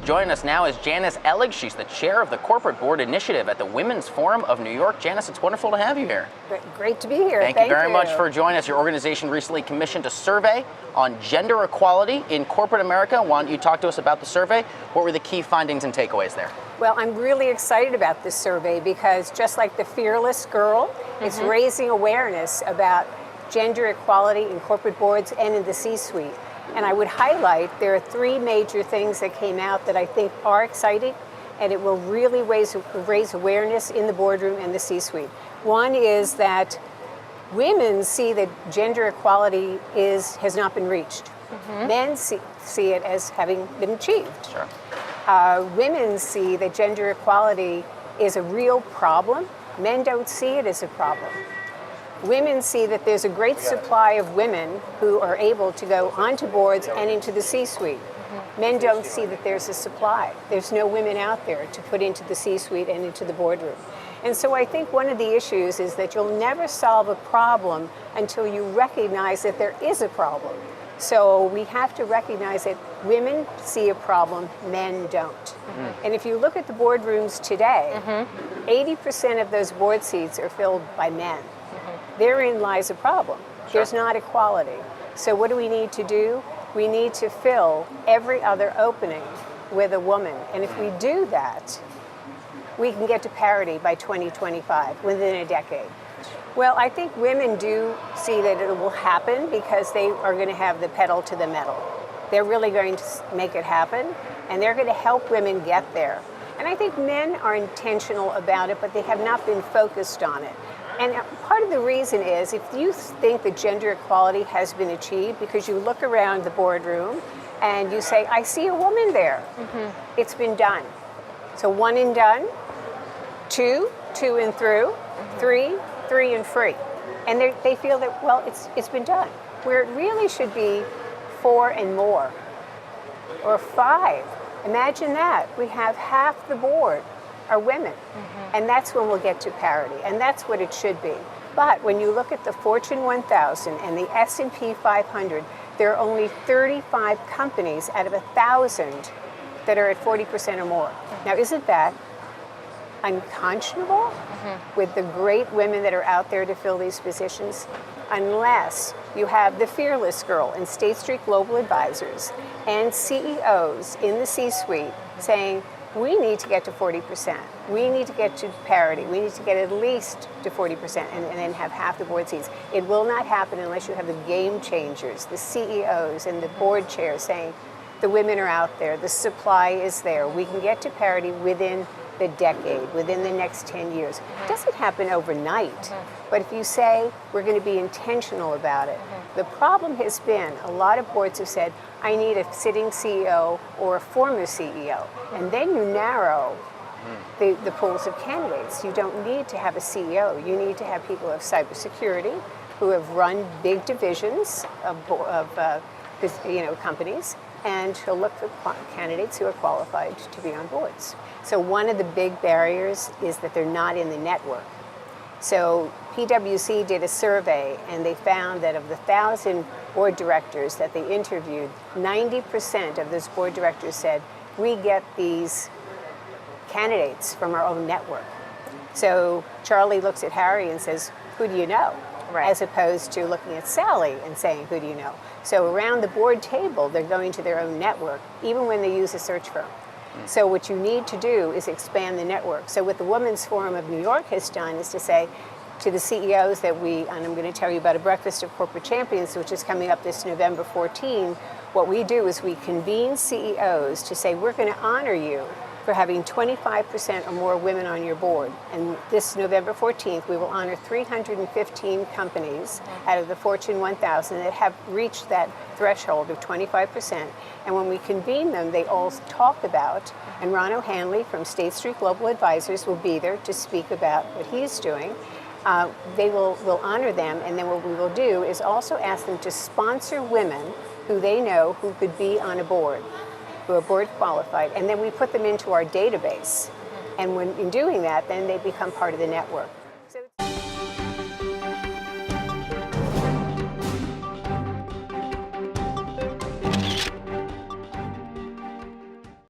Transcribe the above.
Joining us now is Janice Ellig. She's the chair of the Corporate Board Initiative at the Women's Forum of New York. Janice, it's wonderful to have you here. Great to be here. Thank you very much for joining us. Your organization recently commissioned a survey on gender equality in corporate America. Why don't you talk to us about the survey? What were the key findings and takeaways there? Well, I'm really excited about this survey because just like the Fearless Girl, it's raising awareness about gender equality in corporate boards and in the C-suite. And I would highlight there are three major things that came out that I think are exciting, and it will really raise awareness in the boardroom and the C-suite. One is that women see that gender equality has not been reached. Men see it as having been achieved. Sure. Women see that gender equality is a real problem. Men don't see it as a problem. Women see that there's a great supply of women who are able to go onto boards and into the C-suite. Men don't see that there's a supply. There's no women out there to put into the C-suite and into the boardroom. And so I think one of the issues is that you'll never solve a problem until you recognize that there is a problem. So we have to recognize that women see a problem, men don't. And if you look at the boardrooms today, 80% of those board seats are filled by men. Therein lies a problem. There's not equality. So what do we need to do? We need to fill every other opening with a woman. And if we do that, we can get to parity by 2025, within a decade. Well, I think women do see that it will happen because they are going to have the pedal to the metal. They're really going to make it happen, and they're going to help women get there. And I think men are intentional about it, but they have not been focused on it. And part of the reason is if you think that gender equality has been achieved because you look around the boardroom and you say, I see a woman there. It's been done. So one and done, two and through, three and free. And they feel that, well, it's been done. Where it really should be 4 and more, or 5. Imagine that. We have half the board are women. And that's when we'll get to parity. And that's what it should be. But when you look at the Fortune 1000 and the S&P 500, there are only 35 companies out of 1,000 that are at 40% or more. Now, isn't that unconscionable with the great women that are out there to fill these positions? Unless you have the Fearless Girl and State Street Global Advisors and CEOs in the C-suite saying, we need to get to 40%. We need to get to parity. We need to get at least to 40% and then have half the board seats. It will not happen unless you have the game changers, the CEOs and the board chairs saying, the women are out there, the supply is there. We can get to parity within the decade, within the next 10 years. It doesn't happen overnight, but if you say we're going to be intentional about it, the problem has been a lot of boards have said, I need a sitting CEO or a former CEO, and then you narrow the pools of candidates. You don't need to have a CEO. You need to have people of cybersecurity who have run big divisions of companies, and to look for candidates who are qualified to be on boards. So one of the big barriers is that they're not in the network. So PwC did a survey, and they found that of the 1,000 board directors that they interviewed, 90% of those board directors said, we get these candidates from our own network. So Charlie looks at Harry and says, who do you know? Right. As opposed to looking at Sally and saying, who do you know? So around the board table, they're going to their own network, even when they use a search firm. So what you need to do is expand the network. So what the Women's Forum of New York has done is to say to the CEOs that and I'm going to tell you about a Breakfast of Corporate Champions, which is coming up this November 14, what we do is we convene CEOs to say, we're going to honor you for having 25% or more women on your board. And this November 14th, we will honor 315 companies out of the Fortune 1000 that have reached that threshold of 25%. And when we convene them, they all talk about, and Ron O'Hanley from State Street Global Advisors will be there to speak about what he's doing. We'll honor them, and then what we will do is also ask them to sponsor women who they know who could be on a board, who are board qualified, and then we put them into our database. And when in doing that, then they become part of the network.